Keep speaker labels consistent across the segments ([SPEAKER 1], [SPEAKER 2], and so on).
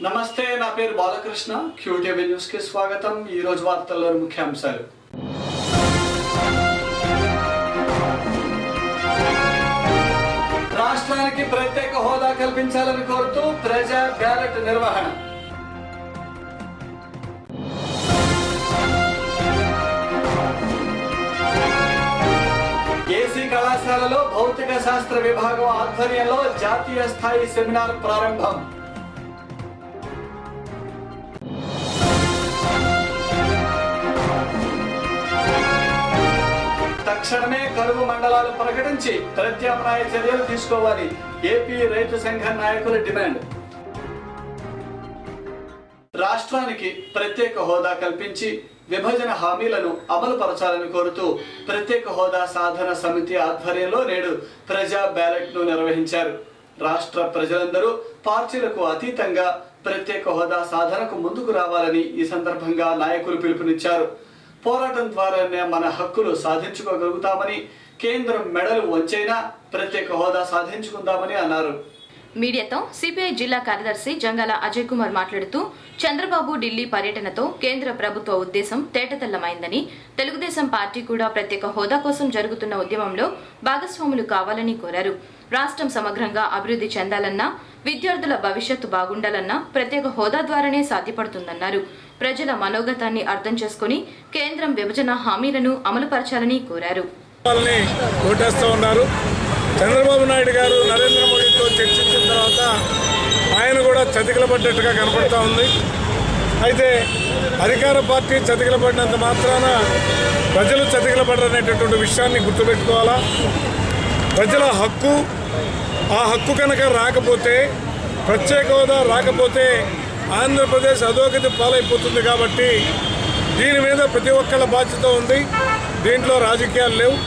[SPEAKER 1] నమస్తే, నా పేరు బాలకృష్ణ. క్యూటీవీ న్యూస్ కి స్వాగతం. ఈ రోజు వార్తల్లోని ముఖ్యాంశాలు. రాష్ట్రానికి ప్రత్యేక హోదా కల్పించాలని కోరుతూ ప్రజా బ్యాలెట్ నిర్వహణ. ఏసీ కళాశాలలో భౌతిక శాస్త్ర విభాగం ఆధ్వర్యంలో జాతీయ స్థాయి సెమినార్ ప్రారంభం. తక్షణమే కరువు మండలాలు ప్రకటించి ప్రత్యామ్నాయ చర్యలు తీసుకోవాలి. ఏపీ రైతు సంఘం నాయకుల డిమాండ్. రాష్ట్రానికి ప్రత్యేక హోదా కల్పించి విభజన హామీలను అమలు పరచాలని కోరుతూ ప్రత్యేక హోదా సాధన సమితి ఆధ్వర్యంలో నేడు ప్రజా బ్యాలెట్ ను నిర్వహించారు. రాష్ట్ర ప్రజలందరూ పార్టీలకు అతీతంగా ప్రత్యేక హోదా సాధనకు ముందుకు రావాలని ఈ సందర్భంగా నాయకులు పిలుపునిచ్చారు. పోరాటం ద్వారానే మన హక్కులు సాధించుకోగలుగుతామని, కేంద్రం మెడలు వంచైనా ప్రత్యేక హోదా సాధించుకుందామని అన్నారు.
[SPEAKER 2] మీడియాతో సిపిఐ జిల్లా కార్యదర్శి జంగాల అజయ్ కుమార్ మాట్లాడుతూ చంద్రబాబు ఢిల్లీ పర్యటనతో కేంద్ర ప్రభుత్వ ఉద్దేశం తేటతెల్లమైందని, తెలుగుదేశం పార్టీ కూడా ప్రత్యేక హోదా కోసం జరుగుతున్న ఉద్యమంలో భాగస్వాములు కావాలని కోరారు. రాష్ట్రం సమగ్రంగా అభివృద్ధి చెందాలన్నా, విద్యార్థుల భవిష్యత్తు బాగుండాలన్నా ప్రత్యేక హోదా ద్వారానే సాధ్యపడుతుందన్నారు. ప్రజల మనోగతాన్ని అర్థం చేసుకుని కేంద్రం విభజన హామీలను అమలుపరచాలని కోరారు.
[SPEAKER 3] చంద్రబాబు నాయుడు గారు నరేంద్ర మోడీతో చర్చించిన తర్వాత ఆయన కూడా చతికిలపడ్డట్టుగా కనపడుతూ ఉంది. అయితే అధికార పార్టీ చతికిలపడినంత మాత్రాన ప్రజలు చతికిలపడరనేటటువంటి విషయాన్ని గుర్తుపెట్టుకోవాలా. ప్రజల హక్కు, ఆ హక్కు కనుక రాకపోతే, ప్రత్యేక హోదా రాకపోతే ఆంధ్రప్రదేశ్ అధోగతి పాలైపోతుంది. కాబట్టి దీని మీద ప్రతి ఒక్కళ్ళ బాధ్యత ఉంది. దీంట్లో రాజకీయాలు లేవు.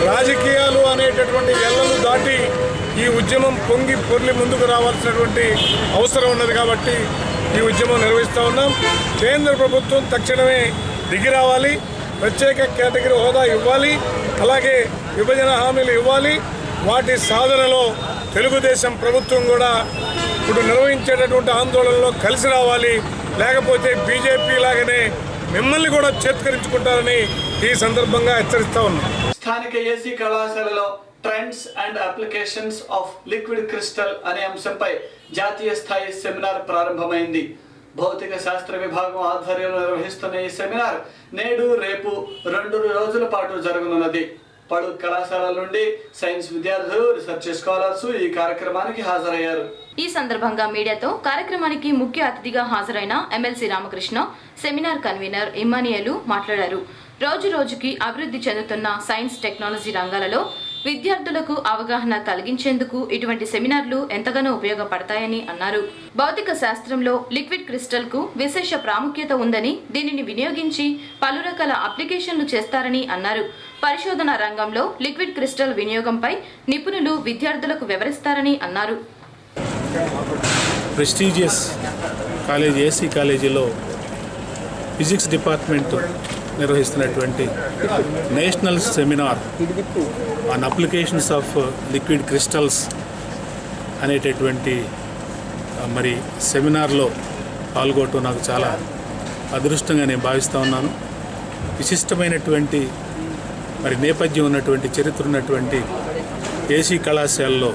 [SPEAKER 3] రాజకీయాలు అనేటటువంటి ఎల్లలు దాటి ఈ ఉద్యమం పొంగి పొర్లి ముందుకు రావాల్సినటువంటి అవసరం ఉన్నది. కాబట్టి ఈ ఉద్యమం నిర్వహిస్తూ ఉన్నాం. కేంద్ర ప్రభుత్వం తక్షణమే దిగి రావాలి, ప్రత్యేక కేటగిరీ హోదా ఇవ్వాలి, అలాగే విభజన హామీలు ఇవ్వాలి. వాటి సాధనలో తెలుగుదేశం ప్రభుత్వం కూడా ఇప్పుడు నిర్వహించేటటువంటి ఆందోళనలో కలిసి రావాలి. లేకపోతే బీజేపీ లాగానే మిమ్మల్ని కూడా చేత్కరించుకుంటారని ఈ సందర్భంగా హెచ్చరిస్తా ఉన్నాం.
[SPEAKER 1] స్థానిక ఏసీ కళాశాలలో trends and applications of liquid crystal అనే అంశంపై జాతీయ స్థాయి సెమినార్ ప్రారంభమైంది. భౌతిక శాస్త్ర విభాగం ఆధ్వర్యంలో నిర్వహిస్తున్న ఈ సెమినార్ నేడు రేపు 2 రోజుల పాటు జరగనున్నది. పలు కళాశాలల నుండి సైన్స్ విద్యార్థులు, రీసెర్చ్ స్కాలర్స్ ఈ కార్యక్రమానికి హాజరయ్యారు.
[SPEAKER 2] ఈ సందర్భంగా మీడియాతో కార్యక్రమానికి ముఖ్య అతిథిగా హాజరైన ఎమ్మెల్సీ రామకృష్ణ, సెమినార్ కన్వీనర్ ఇమ్మానియలు మాట్లాడారు. రోజు రోజుకి అభివృద్ధి చెందుతున్న సైన్స్, టెక్నాలజీ రంగాలలో విద్యార్థులకు అవగాహన కలిగించేందుకు ఇటువంటి సెమినార్లు ఎంతగానో ఉపయోగపడతాయని అన్నారు. భౌతిక శాస్త్రంలో లిక్విడ్ క్రిస్టల్ కు విశేష ప్రాముఖ్యత ఉందని, దీనిని వినియోగించి పలు రకాల అప్లికేషన్లు చేస్తారని అన్నారు. పరిశోధన రంగంలో లిక్విడ్ క్రిస్టల్ వినియోగంపై నిపుణులు విద్యార్థులకు వివరిస్తారని అన్నారు.
[SPEAKER 4] ప్రెస్టీజియస్ కాలేజ్ ఏసీ కాలేజీలో ఫిజిక్స్ డిపార్ట్మెంట్ నిర్వహిస్తున్నటువంటి national seminar on applications of liquid crystals అనేటటువంటి మరి సెమినార్లో పాల్గొనడం నాకు చాలా అదృష్టంగా నేను భావిస్తూ ఉన్నాను. విశిష్టమైనటువంటి మరి నేపథ్యం ఉన్నటువంటి, చరిత్ర ఉన్నటువంటి ఏసీ కళాశాలలో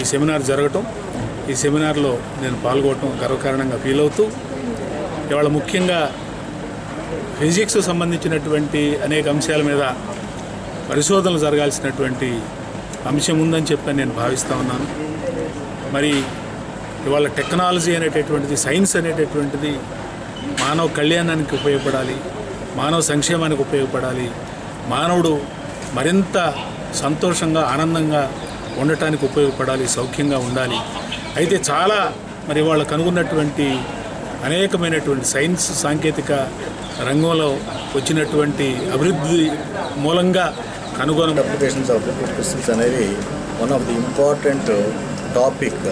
[SPEAKER 4] ఈ సెమినార్ జరగటం, ఈ సెమినార్లో నేను పాల్గొనడం గర్వకారణంగా ఫీల్ అవుతూ, ఇవాళ ముఖ్యంగా ఫిజిక్స్ సంబంధించినటువంటి అనేక అంశాల మీద పరిశోధనలు జరగాల్సినటువంటి అంశం ఉందని చెప్పి నేను భావిస్తూ ఉన్నాను. మరి ఇవాళ టెక్నాలజీ అనేటటువంటిది, సైన్స్ అనేటటువంటిది మానవ కళ్యాణానికి ఉపయోగపడాలి, మానవ సంక్షేమానికి ఉపయోగపడాలి, మానవుడు మరింత సంతోషంగా, ఆనందంగా ఉండటానికి ఉపయోగపడాలి, సౌఖ్యంగా ఉండాలి. అయితే చాలా మరి వాళ్ళు కనుగొన్నటువంటి అనేకమైనటువంటి సైన్స్, సాంకేతిక రంగంలో వచ్చినటువంటి అభివృద్ధి మూలంగా కనుగొన
[SPEAKER 5] అప్లికేషన్స్ ఆఫ్ లిక్విడ్ క్రిస్టల్స్ అనేది one of the important topic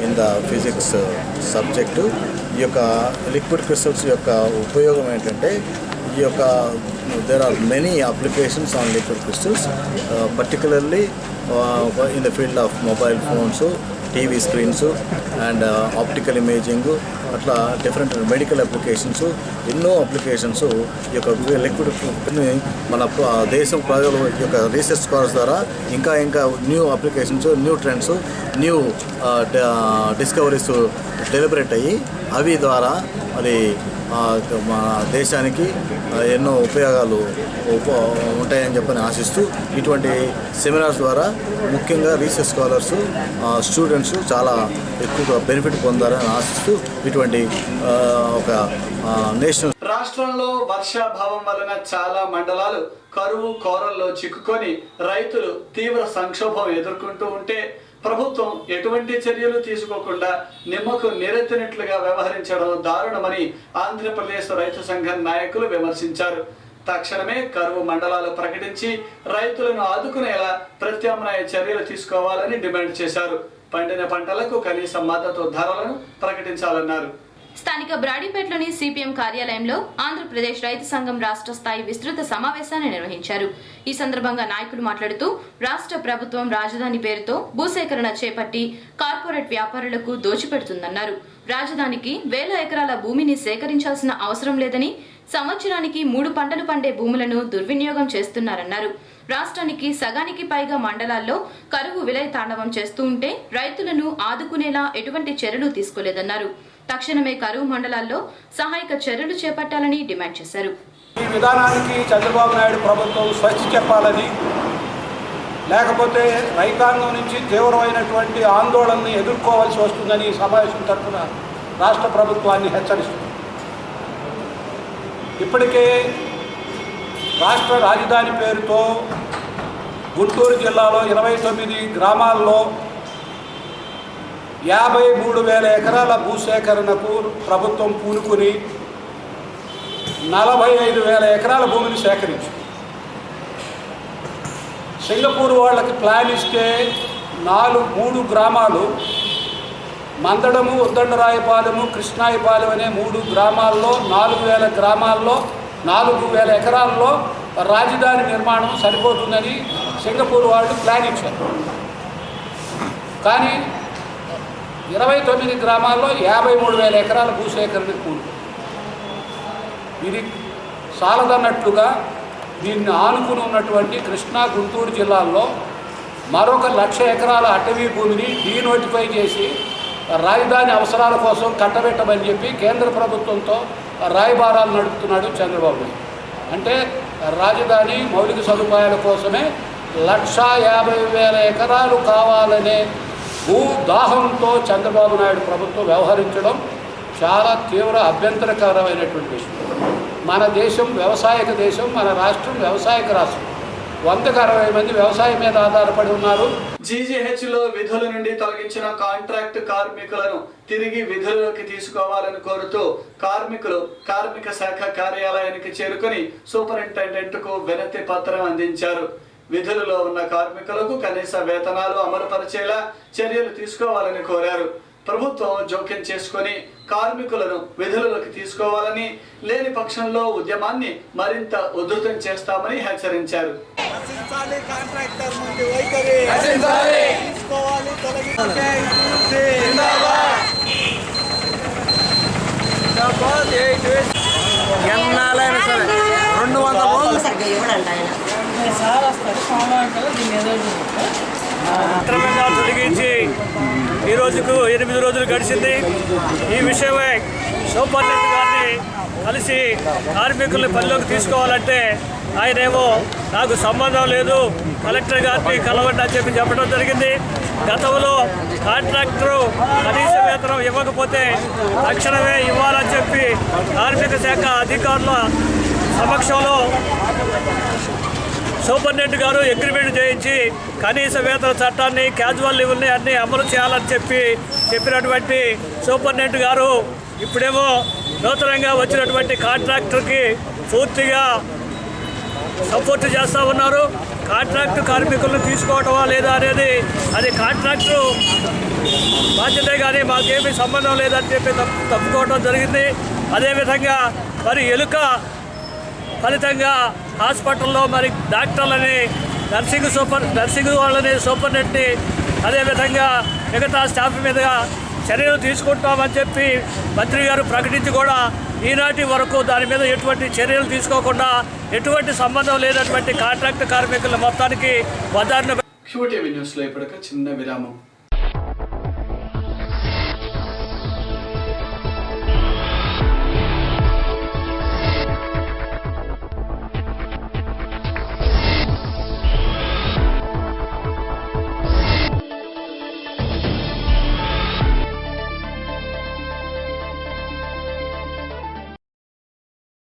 [SPEAKER 5] in the physics subject. ఈ యొక్క లిక్విడ్ క్రిస్టల్స్ యొక్క ఉపయోగం ఏంటంటే, ఈ యొక్క there are many applications on liquid crystals, particularly in the field of mobile phones, TV screens, and optical imaging, అట్లా different medical applications, ఎన్నో applications ఈ యొక్క లిక్విడ్ని మన దేశం ప్రజలు ఈ యొక్క రీసెర్చ్ స్కాలర్స్ ద్వారా ఇంకా new applications, new trends, new discoveries deliberate అయ్యి అవి ద్వారా మరి మన దేశానికి ఎన్నో ఉపయోగాలు ఉంటాయని చెప్పని ఆశిస్తూ ఇటువంటి సెమినార్స్ ద్వారా ముఖ్యంగా రీసెర్చ్ స్కాలర్స్, స్టూడెంట్స్ చాలా ఎక్కువగా బెనిఫిట్ పొందాలని ఆశిస్తూ ఇటువంటి ఒక నేషనల్.
[SPEAKER 1] రాష్ట్రంలో వర్షాభావం వలన చాలా మండలాలు కరువు కోరల్లో చిక్కుకొని రైతులు తీవ్ర సంక్షోభం ఎదుర్కొంటూ ఉంటే ప్రభుత్వం ఎటువంటి చర్యలు తీసుకోకుండా నిమ్మకు నీరెత్తినట్లుగా వ్యవహరించడం దారుణమని ఆంధ్రప్రదేశ్ రైతు సంఘం నాయకులు విమర్శించారు. తక్షణమే కరువు మండలాలు ప్రకటించి రైతులను ఆదుకునేలా ప్రత్యామ్నాయ చర్యలు తీసుకోవాలని డిమాండ్ చేశారు. పండిన పంటలకు కనీస మద్దతు ధరలను ప్రకటించాలన్నారు.
[SPEAKER 2] స్థానిక బ్రాడీపేటలోని సిపిఎం కార్యాలయంలో ఆంధ్రప్రదేశ్ రైతు సంఘం రాష్ట్ర స్థాయి విస్తృత సమావేశాన్ని నిర్వహించారు. ఈ సందర్భంగా నాయకులు మాట్లాడుతూ రాష్ట్ర ప్రభుత్వం రాజధాని పేరుతో భూసేకరణ చేపట్టి కార్పొరేట్ వ్యాపారులకు దోచిపెడుతుందన్నారు. రాజధానికి వేల ఎకరాల భూమిని సేకరించాల్సిన అవసరం లేదని, సంవత్సరానికి 3 పంటలు పండే భూములను దుర్వినియోగం చేస్తున్నారన్నారు. రాష్ట్రానికి సగానికి పైగా మండలాల్లో కరువు విలయ తాండవం చేస్తూ ఉంటే రైతులను ఆదుకునేలా ఎటువంటి చర్యలు తీసుకోలేదన్నారు. తక్షణమే కరువు మండలాల్లో సహాయక చర్యలు చేపట్టాలని డిమాండ్ చేశారు.
[SPEAKER 6] ఈ విధానానికి చంద్రబాబు నాయుడు ప్రభుత్వం స్వస్తి చెప్పాలని, లేకపోతే రైతాంగం నుంచి తీవ్రమైనటువంటి ఆందోళనని ఎదుర్కోవాల్సి వస్తుందని సమావేశం తరఫున రాష్ట్ర ప్రభుత్వాన్ని హెచ్చరిస్తుంది. ఇప్పటికే రాష్ట్ర రాజధాని పేరుతో గుంటూరు జిల్లాలో 29 గ్రామాల్లో 53,000 ఎకరాల భూసేకరణకు ప్రభుత్వం పూనుకుని 45,000 ఎకరాల భూమిని సేకరించింది. సింగపూర్ వాళ్ళకి ప్లాన్ ఇస్తే 3 గ్రామాలు, మందడము, ఉద్దండరాయపాలెము, కృష్ణాయపాలెం అనే 3 గ్రామాల్లో 4,000 గ్రామాల్లో 4,000 ఎకరాల్లో రాజధాని నిర్మాణం సరిపోతుందని సింగపూర్ వాళ్ళు ప్లాన్ ఇచ్చారు. కానీ 29 గ్రామాల్లో 53,000 ఎకరాల భూసేకరణ కూలి. ఇది సాలదన్నట్లుగా దీన్ని ఆనుకుని ఉన్నటువంటి కృష్ణా, గుంటూరు జిల్లాల్లో మరొక 1,00,000 ఎకరాల అటవీ భూమిని డీనోటిఫై చేసి రాజధాని అవసరాల కోసం కట్టబెట్టమని చెప్పి కేంద్ర ప్రభుత్వంతో రాయబారాలు నడుపుతున్నాడు చంద్రబాబు నాయుడు. అంటే రాజధాని మౌలిక సదుపాయాల కోసమే 1,50,000 ఎకరాలు కావాలనే భూదాహంతో చంద్రబాబు నాయుడు ప్రభుత్వం వ్యవహరించడం చాలా తీవ్ర అభ్యంతరకరమైనటువంటి విషయం. మన దేశం వ్యవసాయక దేశం, మన రాష్ట్రం వ్యవసాయక రాష్ట్రం. 160 మంది వ్యవసాయం మీద ఆధారపడి ఉన్నారు.
[SPEAKER 1] జీజీహెచ్లో విధుల నుండి తొలగించిన కాంట్రాక్ట్ కార్మికులను తిరిగి విధుల్లోకి తీసుకోవాలని కోరుతూ కార్మికులు కార్మిక శాఖ కార్యాలయానికి చేరుకుని సూపరింటెండెంట్కు వినతి పత్రం అందించారు. విధులలో ఉన్న కార్మికులకు కనీస వేతనాలు అమలుపరిచేలా చర్యలు తీసుకోవాలని కోరారు. ప్రభుత్వం జోక్యం చేసుకుని కార్మికులను విధులలోకి తీసుకోవాలని, లేని పక్షంలో ఉద్యమాన్ని మరింత ఉధృతం చేస్తామని హెచ్చరించారు.
[SPEAKER 7] అక్రమంగా తొలగించి ఈ రోజుకు 8 రోజులు గడిచింది. ఈ విషయమై సూపరింటెండెంట్ గారిని కలిసి కార్మికుల్ని పనిలోకి తీసుకోవాలంటే ఆయనేమో నాకు సంబంధం లేదు, కలెక్టర్ గారిని కలవండి అని చెప్పడం జరిగింది. గతంలో కాంట్రాక్టరు కనీస వేతనం ఇవ్వకపోతే తక్షణమే ఇవ్వాలని చెప్పి కార్మిక శాఖ అధికారుల సమక్షంలో సూపరింటెండెంట్ గారు అగ్రిమెంట్ చేయించి కనీస వేతన చట్టాన్ని, క్యాజువల్ లీవుల్ని అన్నీ అమలు చేయాలని చెప్పినటువంటి సూపరింటెండెంట్ గారు ఇప్పుడేమో నూతనంగా వచ్చినటువంటి కాంట్రాక్టర్కి పూర్తిగా సపోర్ట్ చేస్తూ ఉన్నారు. కాంట్రాక్టు కార్మికులను తీసుకోవటమా లేదా అనేది అది కాంట్రాక్టు బాధ్యతే కానీ మాకేమీ సంబంధం లేదని చెప్పి తప్పుకోవడం జరిగింది. అదేవిధంగా మరి ఎలుక ఫలితంగా హాస్పిటల్లో మరి డాక్టర్లని, నర్సింగ్ వాళ్ళని, సూపరింటెండెంట్ని, అదేవిధంగా మిగతా స్టాఫ్ మీద చర్యలు తీసుకుంటామని చెప్పి మంత్రి గారు ప్రకటించి కూడా ఈనాటి వరకు దాని మీద ఎటువంటి చర్యలు తీసుకోకుండా ఎటువంటి సంబంధం లేనటువంటి కాంట్రాక్ట్ కార్మికుల మొత్తానికి బజార్ను
[SPEAKER 1] QTV న్యూస్లో ఇప్పటిక చిన్న విరామం.